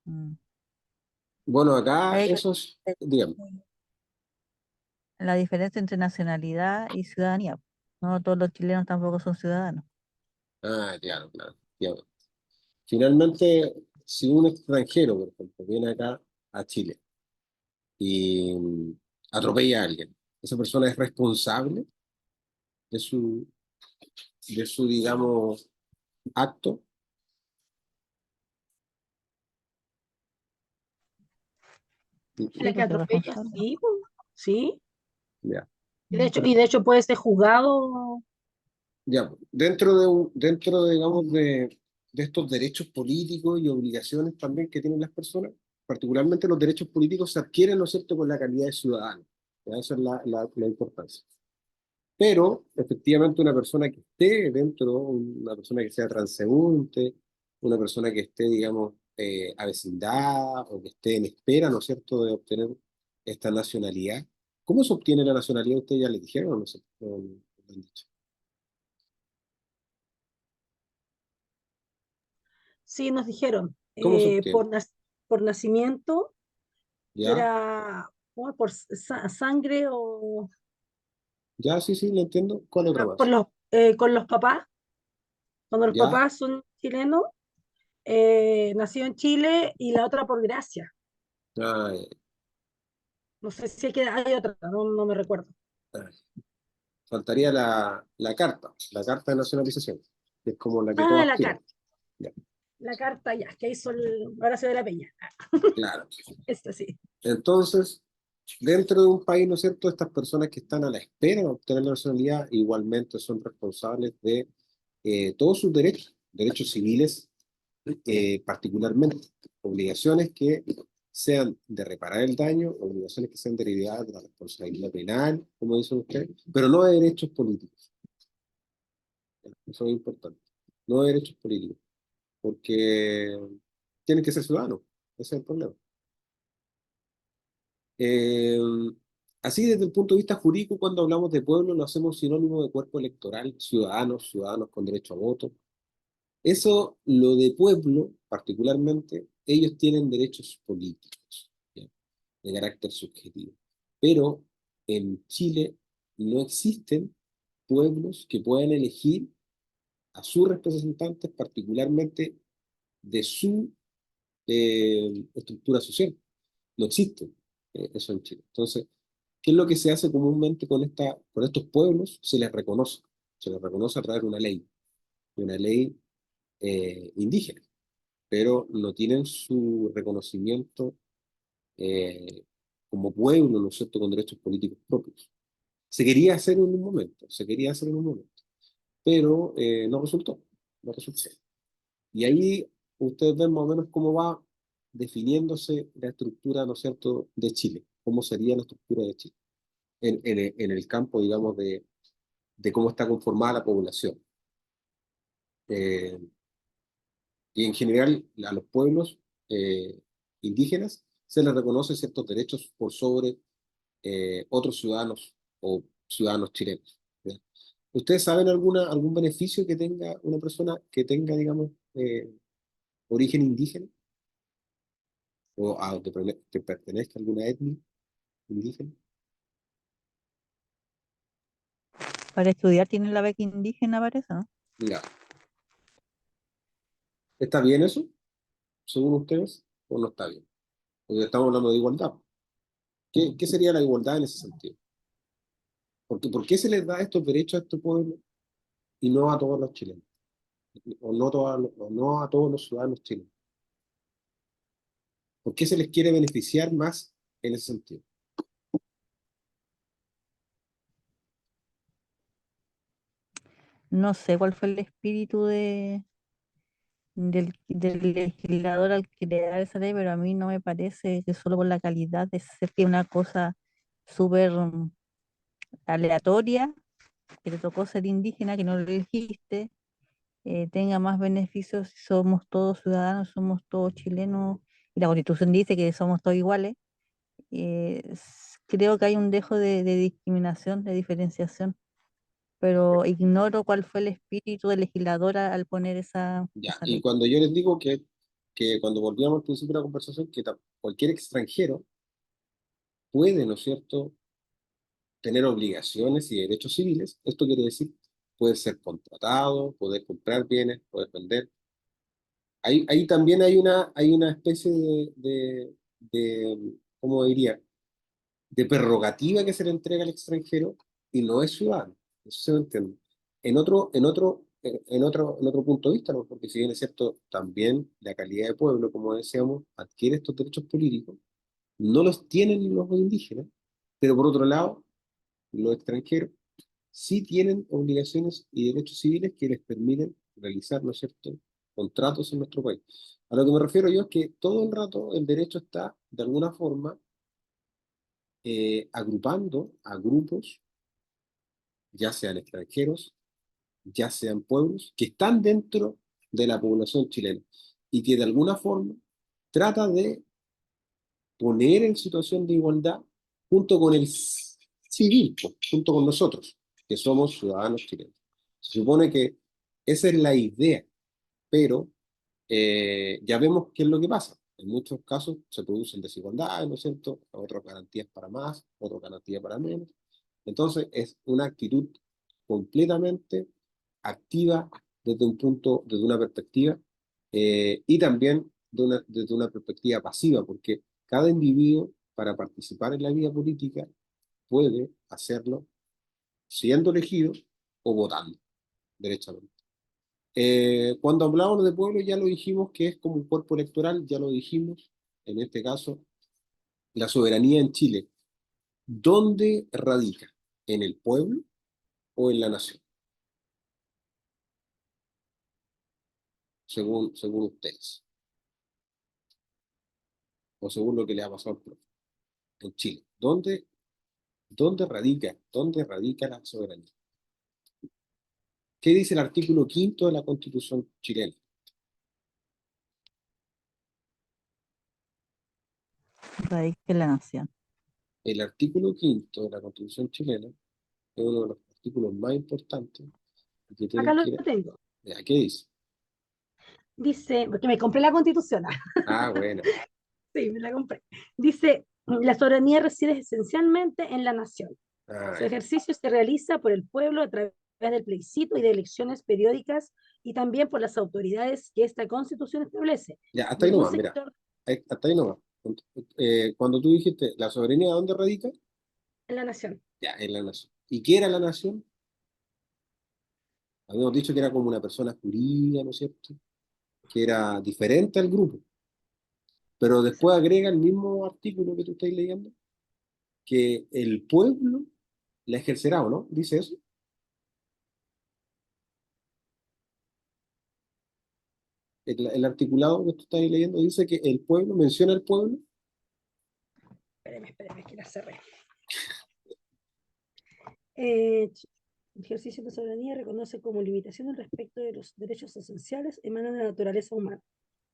Mm. Bueno, acá Hay eso es, digamos, la diferencia entre nacionalidad y ciudadanía. No todos los chilenos tampoco son ciudadanos. claro, claro. Digamos. Finalmente, si un extranjero, por ejemplo, viene acá a Chile y atropella a alguien, esa persona es responsable de su, digamos, acto. Sí, La que pues es atropella, responsable. sí, po, sí. Ya, Mm. Y de hecho puede ser juzgado. ya. Dentro, digamos, de estos derechos políticos y obligaciones también que tienen las personas, particularmente los derechos políticos se adquieren, ¿no es cierto?, con la calidad de ciudadano. Ya, esa es la importancia. Pero, efectivamente, una persona que esté dentro, una persona que sea transeúnte, una persona que esté, digamos, avecindada o que esté en espera, ¿no es cierto?, de obtener esta nacionalidad. ¿Cómo se obtiene la nacionalidad? ¿Ustedes ya le dijeron o no sé? No han dicho. Sí, nos dijeron, ¿Cómo se obtiene? por nacimiento, que ¿Ya? era por sangre o ¿Ya? Sí, sí, lo entiendo. ¿Cuál otra por más? con los papás. Cuando los ¿Ya? papás son chilenos, nacido en Chile, y la otra por gracia. Ah, No sé si hay otra, no me recuerdo. ah. Faltaría la carta de nacionalización, que es como la que Ah, todos la quieren. carta. Ya, La carta ya, que hizo Horacio de la Peña. claro. Esta sí. Entonces, dentro de un país, ¿no es cierto?, estas personas que están a la espera de obtener la nacionalidad igualmente son responsables de todos sus derechos, derechos civiles particularmente, obligaciones que sean de reparar el daño, obligaciones que sean derivadas de la responsabilidad penal, como dicen ustedes, pero no de derechos políticos. Eso es importante. No de derechos políticos, porque tienen que ser ciudadanos. Ese es el problema. Eh, Así, desde el punto de vista jurídico, cuando hablamos de pueblo, lo hacemos sinónimo de cuerpo electoral, ciudadanos, ciudadanos con derecho a voto. Eso, lo de pueblo, particularmente, ellos tienen derechos políticos, ¿ya?, de carácter subjetivo. Pero en Chile no existen pueblos que puedan elegir a sus representantes, particularmente de su estructura social. No existe eso en Chile. Entonces, ¿qué es lo que se hace comúnmente con estos pueblos? Se les reconoce a través de una ley indígena, pero no tienen su reconocimiento eh, como pueblo, ¿no es cierto?, con derechos políticos propios. Se quería hacer en un momento, pero no resultó. Y ahí ustedes ven más o menos cómo va definiéndose la estructura, ¿no es cierto?, de Chile, cómo sería la estructura de Chile, en el campo, digamos, de cómo está conformada la población. Eh, y en general a los pueblos indígenas se les reconoce ciertos derechos por sobre otros ciudadanos o ciudadanos chilenos. ¿Ya? ¿Ustedes saben algún beneficio que tenga una persona que tenga, digamos, origen indígena o que pertenezca a alguna etnia indígena? Para estudiar tienen la beca indígena, parece, ¿no? Ya. ¿Está bien eso, según ustedes, o no está bien? Porque estamos hablando de igualdad. ¿Qué sería la igualdad en ese sentido? Porque, ¿por qué se les da estos derechos a estos pueblos y no a todos los chilenos? O no a todos los ciudadanos chilenos. ¿Por qué se les quiere beneficiar más en ese sentido? No sé cuál fue el espíritu del legislador al crear esa ley, pero a mí no me parece que solo por la calidad de ser que una cosa súper aleatoria, que te tocó ser indígena, que no lo elegiste, tenga más beneficios si somos todos ciudadanos, somos todos chilenos, y la Constitución dice que somos todos iguales. Creo que hay un dejo de discriminación, de diferenciación, pero ignoro cuál fue el espíritu del legislador al poner Ya, esa y ley. cuando yo les digo que que cuando volvíamos al principio de la conversación, que cualquier extranjero puede, ¿no es cierto?, tener obligaciones y derechos civiles. Esto quiere decir, puede ser contratado, poder comprar bienes, poder vender. Ahí también hay una especie ¿cómo diría?, de prerrogativa que se le entrega al extranjero y no es ciudadano. Eso se me entiende. En otro punto de vista, ¿no? Porque si bien es cierto, también la calidad de pueblo, como decíamos, adquiere estos derechos políticos, no los tienen los indígenas, pero por otro lado, los extranjeros sí tienen obligaciones y derechos civiles que les permiten realizar, ¿no es cierto?, contratos en nuestro país. A lo que me refiero yo es que todo el rato el derecho está, de alguna forma, agrupando a grupos, ya sean extranjeros, ya sean pueblos, que están dentro de la población chilena y que de alguna forma trata de poner en situación de igualdad junto con el civil, pues, junto con nosotros, que somos ciudadanos chilenos. Se supone que esa es la idea, pero ya vemos qué es lo que pasa. En muchos casos se producen desigualdades, ¿no es cierto? Otras garantías para más, otras garantías para menos. Entonces es una actitud completamente activa desde una perspectiva y también desde una perspectiva pasiva, porque cada individuo para participar en la vida política puede hacerlo siendo elegido o votando derechamente. Cuando hablábamos de pueblo ya lo dijimos que es como un cuerpo electoral, ya lo dijimos, en este caso, la soberanía en Chile. ¿Dónde radica? ¿En el pueblo o en la nación? Según ustedes, o según lo que le ha pasado al pueblo en Chile. ¿Dónde radica la soberanía? ¿Qué dice el artículo 5º de la Constitución chilena? Radica en la nación. El artículo 5º de la Constitución chilena es uno de los artículos más importantes que Acá tienen que lo ir. tengo. ¿Qué dice? Dice, porque me compré la Constitución. Ah, bueno. Sí, me la compré. Dice, la soberanía reside esencialmente en la nación. Ah, Su ejercicio se realiza por el pueblo a través del plebiscito y de elecciones periódicas y también por las autoridades que esta Constitución establece. ya, hasta ahí Ningún nomás, mira. sector Hasta ahí nomás. Cuando tú dijiste la soberanía, ¿dónde radica? en la nación. Ya, en la nación. ¿Y qué era la nación? Habíamos dicho que era como una persona jurídica, ¿no es cierto? Que era diferente al grupo. Pero después agrega el mismo artículo que tú estás leyendo, que el pueblo la ejercerá, ¿o no? Dice eso. El articulado que tú estás leyendo dice que el pueblo, menciona al pueblo. Espérame, que la cerré. Ejercicio de soberanía reconoce como limitación el respeto de los derechos esenciales emanan de la naturaleza humana.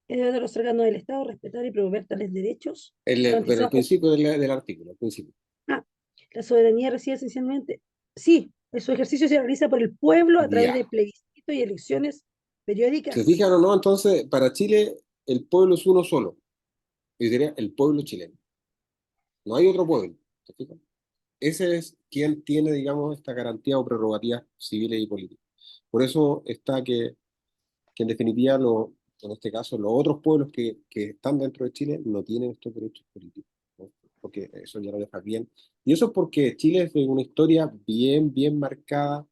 Es deber de los órganos del Estado respetar y promover tales derechos Pero el garantizados por... principio del artículo, el principio. Ah, la soberanía reside esencialmente... Sí, su ejercicio se realiza por el pueblo a través Ya. de plebiscito y elecciones ¿Se periódicas. fijan o no? Entonces, para Chile, el pueblo es uno solo. Yo diría el pueblo chileno. No hay otro pueblo. ¿Se fijan? Ese es quien tiene, digamos, esta garantía o prerrogativas civiles y políticas. Por eso está que en definitiva, en este caso, los otros pueblos que están dentro de Chile no tienen estos derechos políticos, ¿no? Porque eso ya lo deja bien. Y eso es porque Chile es de una historia bien marcada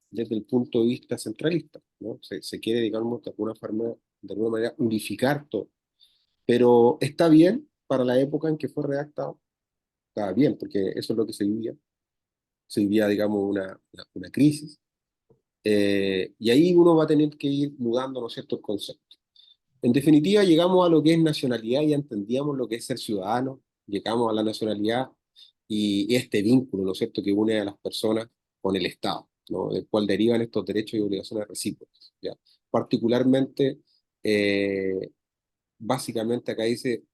desde el punto de vista centralista, ¿no? Se quiere, digamos, de alguna manera unificar todo. Pero está bien para la época en que fue redactado, está bien, porque eso es lo que se vivía, digamos, una crisis. Y ahí uno va a tener que ir mudando, ¿no es cierto?, el concepto. En definitiva, llegamos a lo que es nacionalidad, ya entendíamos lo que es ser ciudadano, llegamos a la nacionalidad y este vínculo, ¿no es cierto?, que une a las personas con el Estado, ¿no?, del cual derivan estos derechos y obligaciones recíprocas, ¿ya? Particularmente, eh, básicamente acá dice,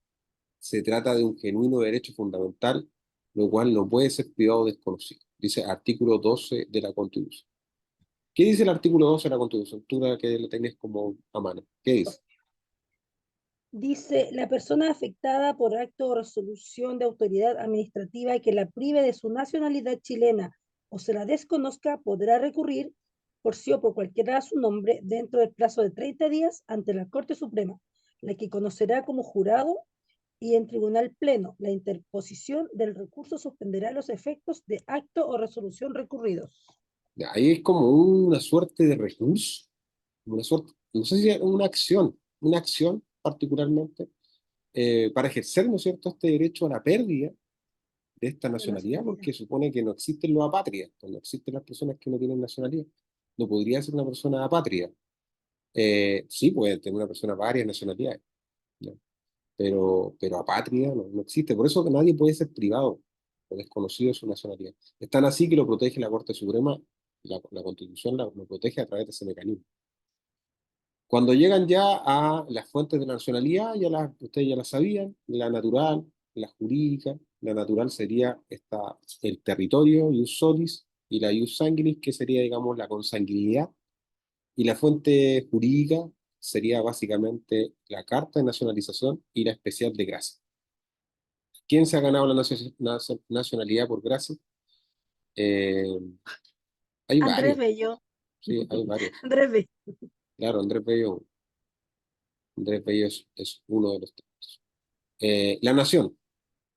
se trata de un genuino derecho fundamental, lo cual no puede ser privado o desconocido. Dice artículo 12 de la Constitución. ¿Qué dice el artículo 12 de la Constitución? Tú la que lo tenés como a mano. ¿Qué dice? Dice, la persona afectada por acto o resolución de autoridad administrativa que la prive de su nacionalidad chilena o se la desconozca podrá recurrir por sí o por cualquiera a su nombre dentro del plazo de 30 días ante la Corte Suprema, la que conocerá como jurado y en tribunal pleno. La interposición del recurso suspenderá los efectos de acto o resolución recurridos. Ya, ahí es como una suerte de recurso, una suerte, no sé si es una acción particularmente para ejercer, ¿no es cierto?, este derecho a la pérdida de esta La nacionalidad, nacionalidad. porque supone que no existen los apátridas, pues no existen las personas que no tienen nacionalidad. No podría ser una persona apátrida. Sí, puede tener una persona varias nacionalidades, ¿no? Pero apátrida no existe. Por eso que nadie puede ser privado o desconocido de su nacionalidad. Es tan así que lo protege la Corte Suprema, la Constitución lo protege a través de ese mecanismo. Cuando llegan ya a las fuentes de la nacionalidad, ustedes ya las sabían, la natural, la jurídica. La natural sería el territorio, ius solis, y la ius sanguinis, que sería, digamos, la consanguinidad. Y la fuente jurídica sería básicamente la carta de nacionalización y la especial de gracia. ¿Quién se ha ganado la nacionalidad por gracia? Eh, hay Andrés varios, Bello. sí, hay varios. Andrés Bello. Claro, Andrés Bello es uno de los tantos. La nación.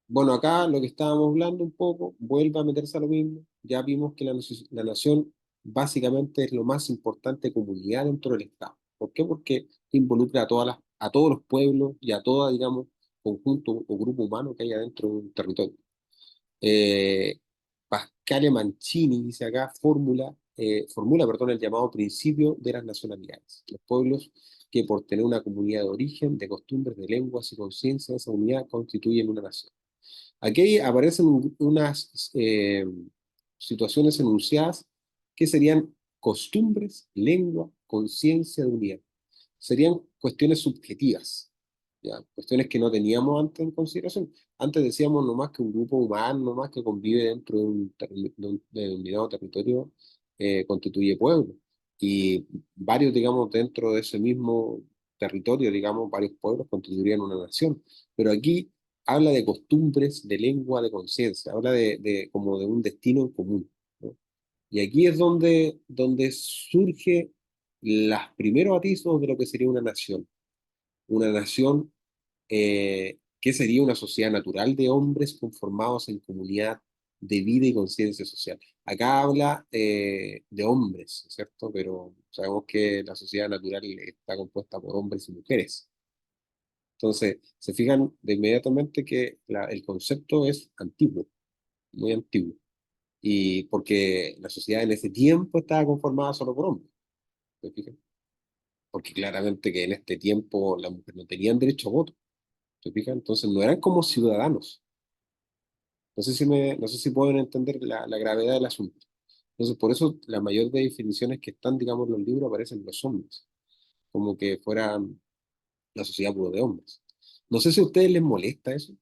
Bueno, acá lo que estábamos hablando un poco, vuelve a meterse a lo mismo. Ya vimos que la nación básicamente es lo más importante comunidad dentro del Estado. ¿Por qué? Porque involucra a todos los pueblos y a todo, digamos, conjunto o grupo humano que haya dentro de un territorio. Eh, Pascale Mancini dice acá, formula, perdón, el llamado principio de las nacionalidades. Los pueblos que por tener una comunidad de origen, de costumbres, de lenguas y conciencia, esa unidad constituyen una nación. Aquí aparecen unas situaciones enunciadas que serían costumbres, lengua, conciencia de unidad. Serían cuestiones subjetivas, ¿ya? Cuestiones que no teníamos antes en consideración. Antes decíamos nomás que un grupo humano, nomás que convive dentro de un determinado territorio, constituye pueblo. Y varios, digamos, dentro de ese mismo territorio, digamos, varios pueblos constituirían una nación. Pero aquí habla de costumbres, de lengua, de conciencia, habla como de un destino en común, ¿no? Y aquí es donde surge los primeros atisbos de lo que sería una nación. Una nación que sería una sociedad natural de hombres conformados en comunidad de vida y conciencia social. Acá habla de hombres, ¿cierto? Pero sabemos que la sociedad natural está compuesta por hombres y mujeres. Entonces, se fijan de inmediatamente que el concepto es antiguo, muy antiguo. Y porque la sociedad en ese tiempo estaba conformada solo por hombres, ¿se fijan? Porque claramente que en este tiempo las mujeres no tenían derecho a voto, ¿se fijan? Entonces no eran como ciudadanos. No sé si pueden entender la gravedad del asunto. Entonces, por eso la mayor de definiciones que están, digamos, en los libros aparecen los hombres, como que fueran la sociedad puro de hombres. No sé si a ustedes les molesta eso,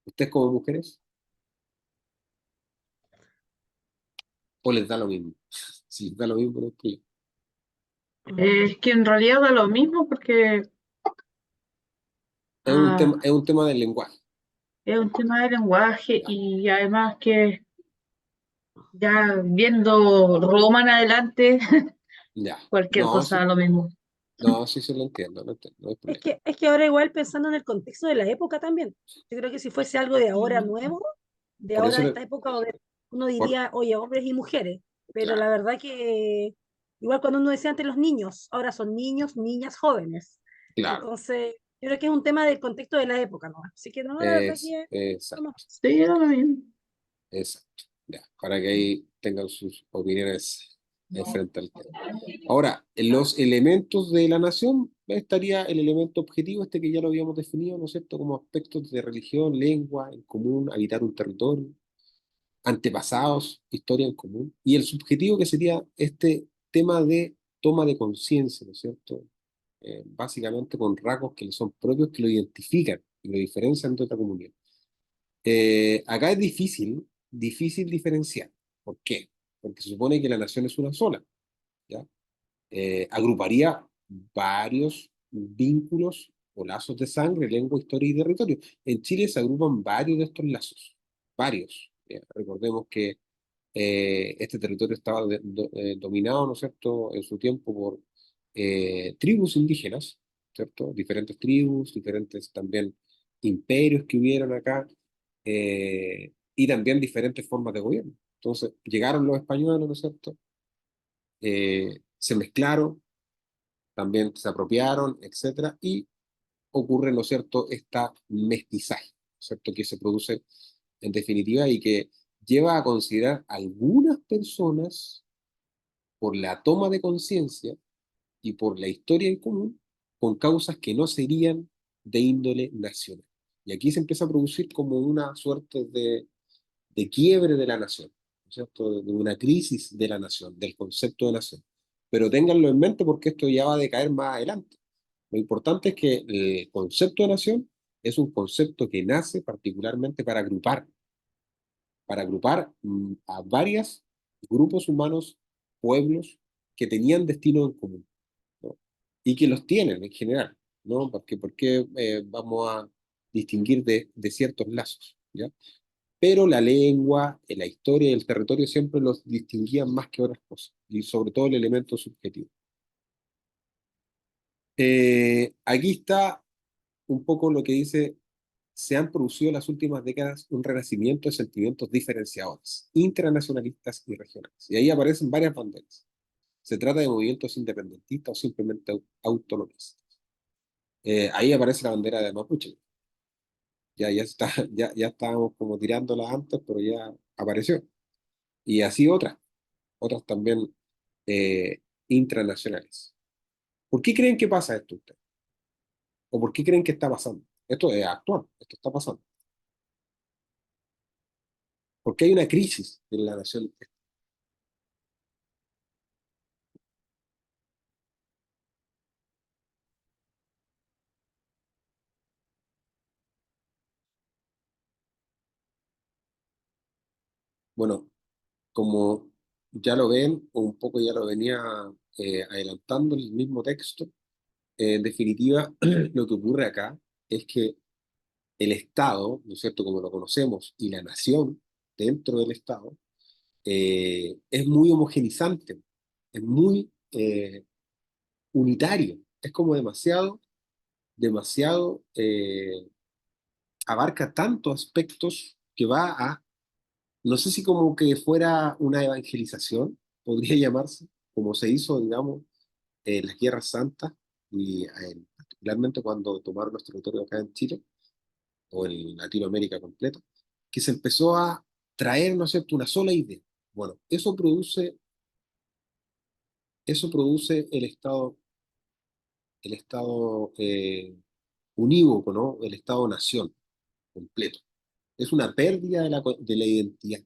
ustedes como mujeres, o les da lo mismo. Si les da lo mismo, no es que Es que en realidad da lo mismo porque es un tema del lenguaje. es un tema de lenguaje Ya, y además que ya viendo Roma en adelante, ya. cualquier No, cosa sí, da lo mismo. no, sí se lo entiendo, no hay Es problema. que, es que ahora igual pensando en el contexto de la época también, yo creo que si fuese algo de ahora nuevo, de Por ahora eso, de esta época, uno por, diría, oye, hombres y mujeres, pero la claro, verdad que igual cuando uno decía antes los niños, ahora son niños, niñas, jóvenes. claro, Entonces, yo creo que es un tema del contexto de la época, ¿no? Así que no, la verdad que exacto, no. Sí, da lo mismo. exacto. Ya, para que ahí tengan sus opiniones frente al tema. Ahora, en los elementos de la nación estaría el elemento objetivo, este que ya lo habíamos definido, ¿no es cierto?, como aspectos de religión, lengua en común, habitar un territorio, antepasados, historia en común, y el subjetivo que sería este tema de toma de conciencia, ¿no es cierto? Básicamente con rasgos que le son propios, que lo identifican y lo diferencian de otra comunidad. Acá es difícil diferenciar. ¿Por qué? Porque se supone que la nación es una sola, ¿ya? Agruparía varios vínculos o lazos de sangre, lengua, historia y territorio. En Chile se agrupan varios de estos lazos, varios. Recordemos que este territorio estaba dominado, ¿no es cierto?, en su tiempo por tribus indígenas, ¿cierto? Diferentes tribus, diferentes también imperios que hubieron acá, y también diferentes formas de gobierno. Entonces, llegaron los españoles, ¿no es cierto? Se mezclaron, también se apropiaron, etcétera, y ocurre, ¿no es cierto?, esta mestizaje, ¿no es cierto?, que se produce en definitiva y que lleva a considerar a algunas personas por la toma de conciencia y por la historia en común con causas que no serían de índole nacional. Y aquí se empieza a producir como una suerte de quiebre de la nación, ¿no es cierto?, de una crisis de la nación, del concepto de nación. Pero ténganlo en mente porque esto ya va a decaer más adelante. Lo importante es que el concepto de nación es un concepto que nace particularmente para agrupar a varios grupos humanos, pueblos que tenían destino en común, ¿no? Y que los tienen en general, ¿no? Porque vamos a distinguir de ciertos lazos, ¿ya? Pero la lengua, la historia y el territorio siempre los distinguían más que otras cosas, y sobre todo el elemento subjetivo. Aquí está un poco lo que dice: se han producido en las últimas décadas un renacimiento de sentimientos diferenciadores, internacionalistas y regionales. Y ahí aparecen varias banderas. Se trata de movimientos independentistas o simplemente autonomistas. Ahí aparece la bandera de Mapuche. Ya está, ya estábamos como tirándola antes, pero ya apareció. Y así otras también intranacionales. ¿Por qué creen que pasa esto ustedes? ¿O por qué creen que está pasando? Esto es actual, esto está pasando. Porque hay una crisis en la nación. Bueno, como ya lo ven, o un poco ya lo venía adelantando el mismo texto, en definitiva, lo que ocurre acá es que el Estado, ¿no es cierto?, como lo conocemos, y la nación dentro del Estado, es muy homogenizante, es muy unitario, es como demasiado, abarca tantos aspectos que va a, no sé si como que fuera una evangelización, podría llamarse, como se hizo, digamos, en las Guerras Santas, y particularmente cuando tomaron los territorios acá en Chile, o en Latinoamérica completa, que se empezó a traer, ¿no es cierto?, una sola idea. Bueno, eso produce el Estado unívoco, ¿no? El Estado-nación completo. Es una pérdida de la identidad,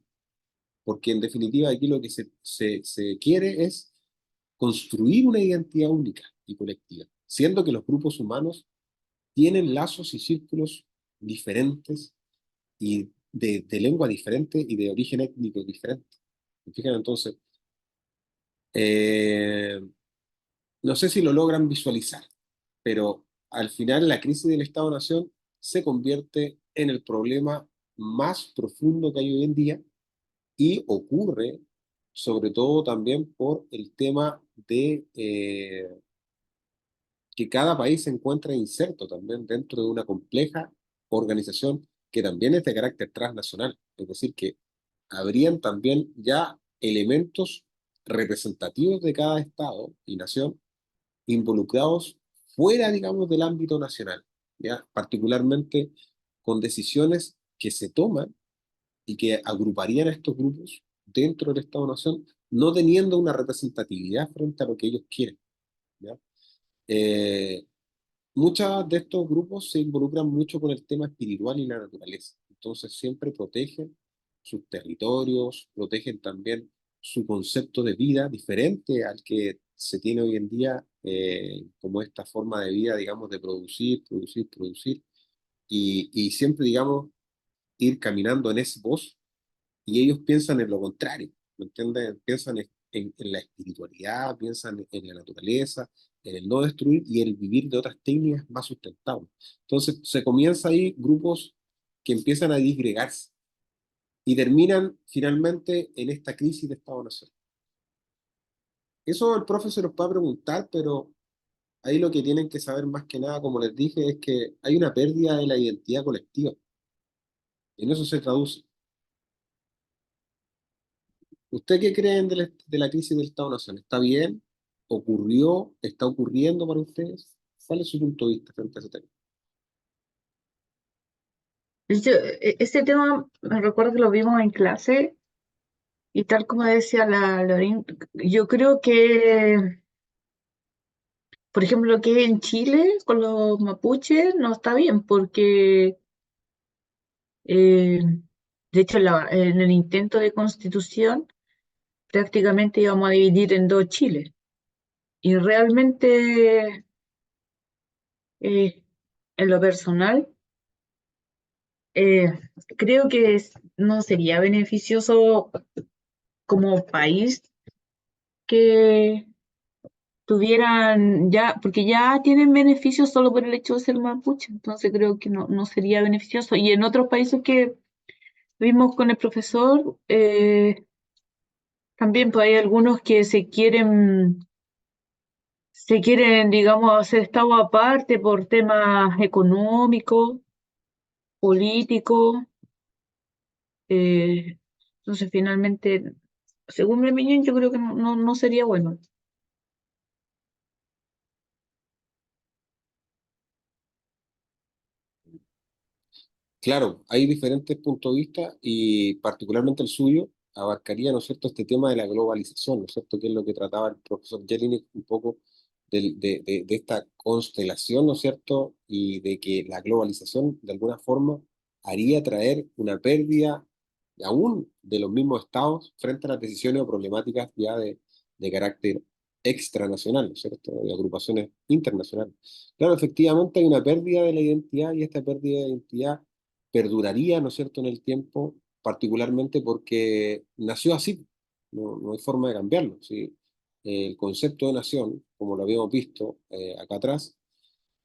porque en definitiva aquí lo que se quiere es construir una identidad única y colectiva, siendo que los grupos humanos tienen lazos y círculos diferentes y de lengua diferente y de origen étnico diferente. ¿Se fijan? Entonces, eh, no sé si lo logran visualizar, pero al final la crisis del Estado-Nación se convierte en el problema más profundo que hay hoy en día y ocurre sobre todo también por el tema de que cada país se encuentra inserto también dentro de una compleja organización que también es de carácter transnacional. Es decir, que habrían también ya elementos representativos de cada estado y nación involucrados fuera, digamos, del ámbito nacional, ¿ya? Particularmente con decisiones que se toman y que agruparían a estos grupos dentro del Estado-Nación, no teniendo una representatividad frente a lo que ellos quieren, ¿ya? Eh, Muchos de estos grupos se involucran mucho con el tema espiritual y la naturaleza. Entonces siempre protegen sus territorios, protegen también su concepto de vida diferente al que se tiene hoy en día, como esta forma de vida, digamos, de producir, producir, producir, y siempre, digamos, ir caminando en ese bosque, y ellos piensan en lo contrario, ¿me entiendes? Piensan en la espiritualidad, piensan en la naturaleza, en el no destruir y el vivir de otras técnicas más sustentables. Entonces se comienza ahí grupos que empiezan a disgregarse y terminan finalmente en esta crisis de Estado-Nación. Eso el profe se los va a preguntar, pero ahí lo que tienen que saber más que nada, como les dije, es que hay una pérdida de la identidad colectiva. En eso se traduce. ¿Usted qué creen de la crisis del Estado-Nación? ¿Está bien? ¿Ocurrió? ¿Está ocurriendo para ustedes? ¿Cuál es su punto de vista frente a ese tema? Este tema me recuerdo que lo vimos en clase y tal como decía la Lorín, yo creo que, por ejemplo, lo que hay en Chile con los mapuches no está bien porque, eh, de hecho, en el intento de constitución prácticamente íbamos a dividir en dos Chiles. Y realmente, en lo personal, eh, creo que no sería beneficioso como país que tuvieran ya, porque ya tienen beneficios solo por el hecho de ser mapuche, entonces creo que no sería beneficioso. Y en otros países que vimos con el profesor, también pues hay algunos que se quieren, digamos, hacer estado aparte por temas económicos, políticos. Entonces, finalmente, según mi opinión, yo creo que no sería bueno. Claro, hay diferentes puntos de vista y particularmente el suyo abarcaría, ¿no es cierto?, este tema de la globalización, ¿no es cierto?, que es lo que trataba el profesor Jelinek un poco de esta constelación, ¿no es cierto?, y de que la globalización de alguna forma haría traer una pérdida aún de los mismos estados frente a las decisiones o problemáticas ya de carácter extranacional, ¿no es cierto?, de agrupaciones internacionales. Claro, efectivamente hay una pérdida de la identidad y esta pérdida de identidad perduraría, ¿no es cierto?, en el tiempo, particularmente porque nació así, no hay forma de cambiarlo, ¿sí? El concepto de nación, como lo habíamos visto acá atrás,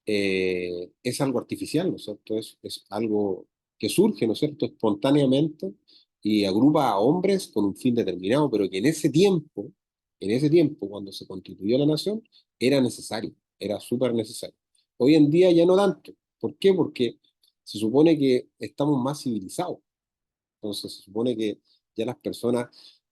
es algo artificial, ¿no es cierto? Es algo que surge, ¿no es cierto?, espontáneamente y agrupa a hombres con un fin determinado, pero que en ese tiempo, cuando se constituyó la nación, era necesario, era súper necesario. Hoy en día ya no tanto. ¿Por qué? Porque se supone que estamos más civilizados. Entonces se supone que ya las personas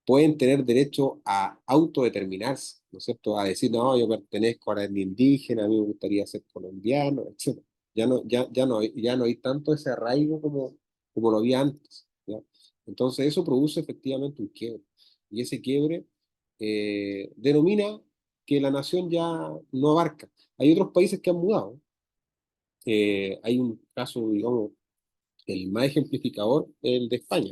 pueden tener derecho a autodeterminarse, ¿no es cierto? A decir, no, yo pertenezco a la etnia indígena, a mí me gustaría ser colombiano, etc. Ya no hay tanto ese arraigo como lo había antes, ¿ya? Entonces eso produce efectivamente un quiebre. Y ese quiebre denomina que la nación ya no abarca. Hay otros países que han mudado. Hay un caso, digamos, el más ejemplificador es el de España,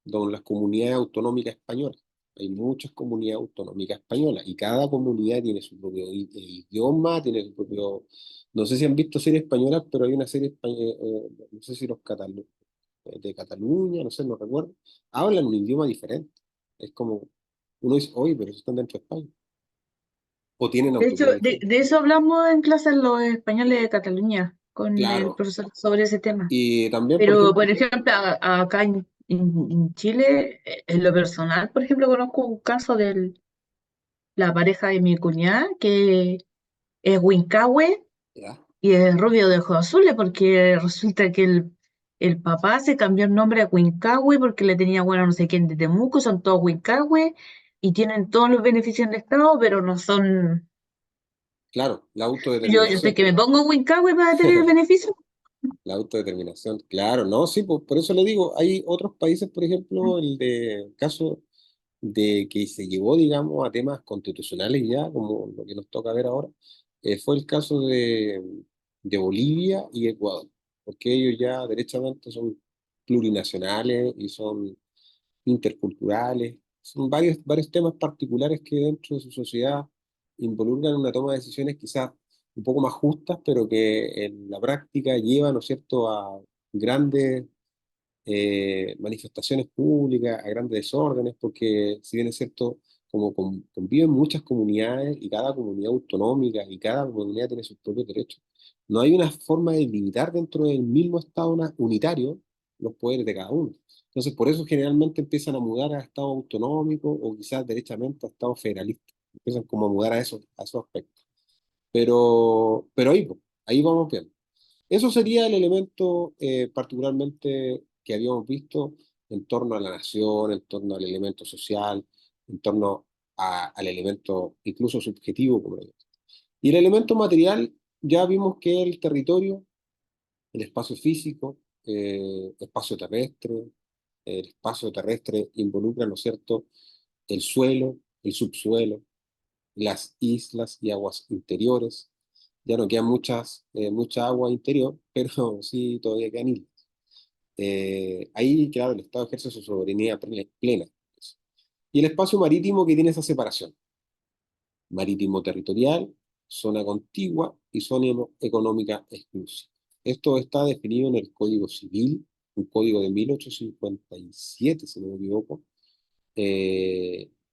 donde las comunidades autonómicas españolas. Hay muchas comunidades autonómicas españolas y cada comunidad tiene su propio idioma, tiene su propio... No sé si han visto series españolas, pero hay una serie española, no sé si de Cataluña, no sé, no recuerdo, hablan un idioma diferente. Es como, uno dice, oye, pero están dentro de España. O tienen De hecho, autoridad de, diferente. de eso hablamos en clase en los españoles de Cataluña con el Claro. profesor sobre ese tema. Y también, por Pero, ejemplo, por ejemplo, acá en Chile, en lo personal, por ejemplo, conozco un caso de la pareja de mi cuñada que es Huincahue ya, y es rubio de ojos azules porque resulta que el papá se cambió el nombre a Huincahue porque le tenía bueno no sé quién de Temuco, son todos Huincahue y tienen todos los beneficios del Estado, pero no son... claro, la Yo sé autodeterminación. que me pongo Huincahue para tener beneficios. La autodeterminación, claro, no, sí, por eso le digo, hay otros países, por ejemplo, el caso de que se llevó, digamos, a temas constitucionales ya, como lo que nos toca ver ahora, fue el caso de Bolivia y Ecuador, porque ellos ya derechamente son plurinacionales y son interculturales, son varios temas particulares que dentro de su sociedad involucran una toma de decisiones quizás un poco más justas, pero que en la práctica llevan, ¿no es cierto?, a grandes manifestaciones públicas, a grandes desórdenes, porque si bien es cierto, como conviven muchas comunidades y cada comunidad autonómica y cada comunidad tiene sus propios derechos, no hay una forma de limitar dentro del mismo Estado unitario los poderes de cada uno. Entonces, por eso generalmente empiezan a mudar a estados autonómicos o quizás derechamente a estados federalistas. Empiezan como a mudar a esos aspectos. Pero ahí, pues, ahí vamos viendo. Eso sería el elemento particularmente que habíamos visto en torno a la nación, en torno al elemento social, en torno al elemento incluso subjetivo, como lo digo. Y el elemento material, ya vimos que el territorio, el espacio físico, espacio terrestre, el espacio terrestre involucra, ¿no es cierto?, el suelo, el subsuelo, las islas y aguas interiores. Ya no quedan mucha agua interior, pero sí todavía quedan islas. Ahí, claro, el Estado ejerce su soberanía plena. Y el espacio marítimo que tiene esa separación. Marítimo territorial, zona contigua y zona económica exclusiva. Esto está definido en el Código Civil, un código de 1857, si no me equivoco.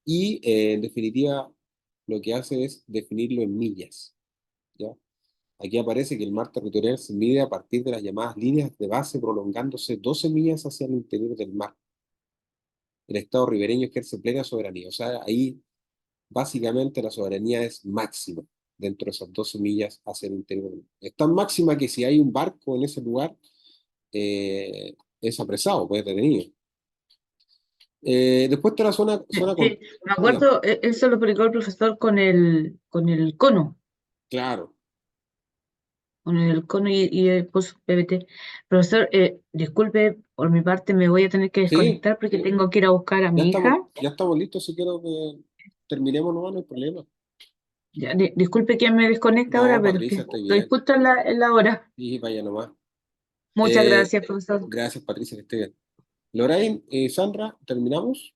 En definitiva, lo que hace es definirlo en millas, ¿ya? Aquí aparece que el mar territorial se mide a partir de las llamadas líneas de base prolongándose 12 millas hacia el interior del mar. El Estado ribereño ejerce plena soberanía. O sea, ahí básicamente la soberanía es máxima dentro de esas 12 millas hacia el interior del mar. Es tan máxima que si hay un barco en ese lugar, es apresado, puede detenido. Después está la zona Sí, me diga, acuerdo, eso lo explicó el profesor con el cono. claro. Con el cono y puso PBT. Profesor, disculpe, por mi parte me voy a tener que Sí, desconectar porque tengo que ir a buscar a mi hija. ya estamos listos, si quiero que terminemos, no hay problema. Ya, disculpe que me desconecte ahora, No, pero es que Patricia, estoy estoy bien. justo en la hora. Y vaya nomás. Muchas Eh, gracias, profesor. gracias, Patricia, que esté bien. Lorraine, Sandra, ¿terminamos?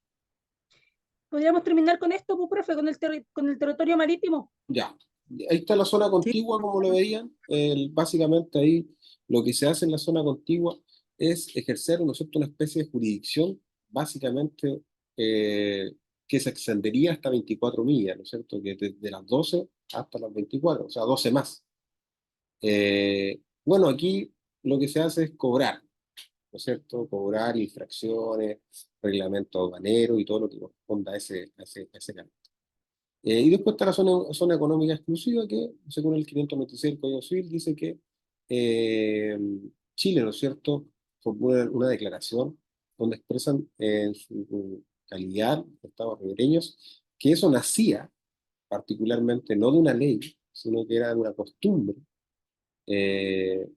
¿Podríamos terminar con esto, pues, profe, con el territorio marítimo? Ya. Ahí está la zona Sí, contigua, como lo veían. Básicamente ahí lo que se hace en la zona contigua es ejercer, ¿no es cierto?, una especie de jurisdicción, básicamente, que se extendería hasta 24 millas, ¿no es cierto?, que desde las 12 hasta las 24, o sea, 12 más. Bueno, aquí lo que se hace es cobrar, ¿no es cierto? Cobrar infracciones, reglamento aduanero y todo lo que corresponda a ese campo. Y después está la zona económica exclusiva que, según el 596 del Código Civil, dice que eh, Chile, ¿no es cierto?, formula una declaración donde expresan en su calidad de estados ribereños que eso nacía particularmente no de una ley, sino que era de una costumbre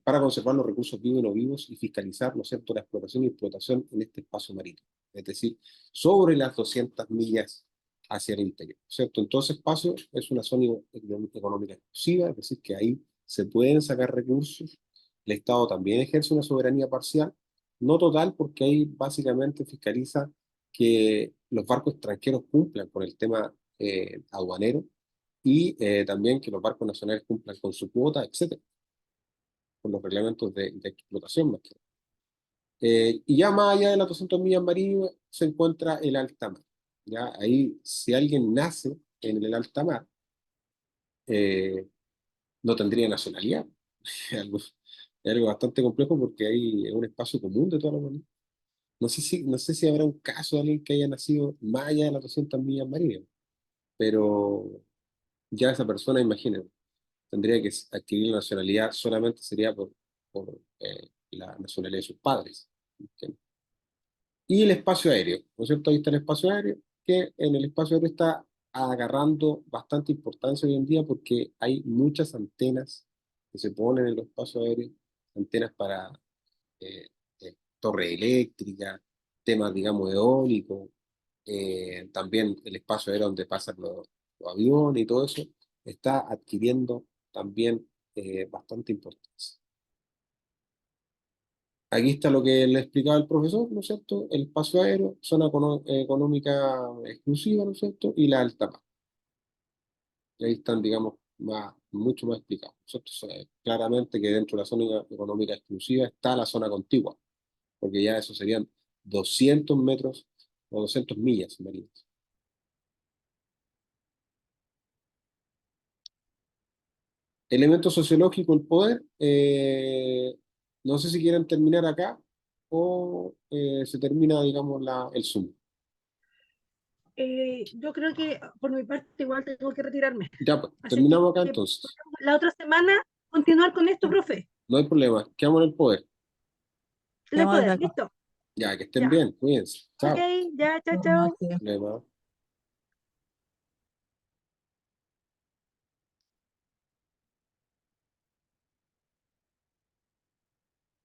para conservar los recursos vivos y no vivos y fiscalizar, ¿no es cierto?, la exploración y explotación en este espacio marítimo, es decir, sobre las 200 millas hacia el interior, ¿cierto? Entonces, espacio es una zona económica exclusiva, es decir, que ahí se pueden sacar recursos, el Estado también ejerce una soberanía parcial, no total, porque ahí básicamente fiscaliza que los barcos extranjeros cumplan con el tema aduanero y también que los barcos nacionales cumplan con su cuota, etcétera, por los reglamentos de explotación más que nada. Y ya más allá de las 200 millas marítimas se encuentra el alta mar. ¿Ya? Ahí, si alguien nace en el alta mar, eh, no tendría nacionalidad. Es algo bastante complejo porque ahí es un espacio común de todas las maneras. No sé si habrá un caso de alguien que haya nacido más allá de las 200 millas marítimas, pero ya esa persona, imagínense, tendría que adquirir la nacionalidad solamente sería por la nacionalidad de sus padres. ¿Entiendes? Y el espacio aéreo, ¿no es cierto? Ahí está el espacio aéreo, que en el espacio aéreo está agarrando bastante importancia hoy en día porque hay muchas antenas que se ponen en los espacios aéreos, antenas para eh, torre eléctrica, temas, digamos, eólicos, también el espacio aéreo donde pasan los aviones y todo eso, está adquiriendo también bastante importancia. Aquí está lo que le explicaba el profesor, ¿no es cierto? El espacio aéreo, zona económica exclusiva, ¿no es cierto? Y la alta mar. Y ahí están, digamos, mucho más explicados. Nosotros claramente que dentro de la zona económica exclusiva está la zona contigua, porque ya eso serían 200 metros o 200 millas marinas. elemento sociológico, el poder. No sé si quieren terminar acá o se termina, digamos, el Zoom. Yo creo que por mi parte igual tengo que retirarme. Ya, pues, Así terminamos acá que entonces. la otra semana continuar con esto, profe. No hay problema. Quedamos en el poder. El Quedamos de poder, acuerdo. listo. Ya, que estén Ya. bien. Cuídense. Ok, Chao. ya, chao, Buenas chao. noches. Problema.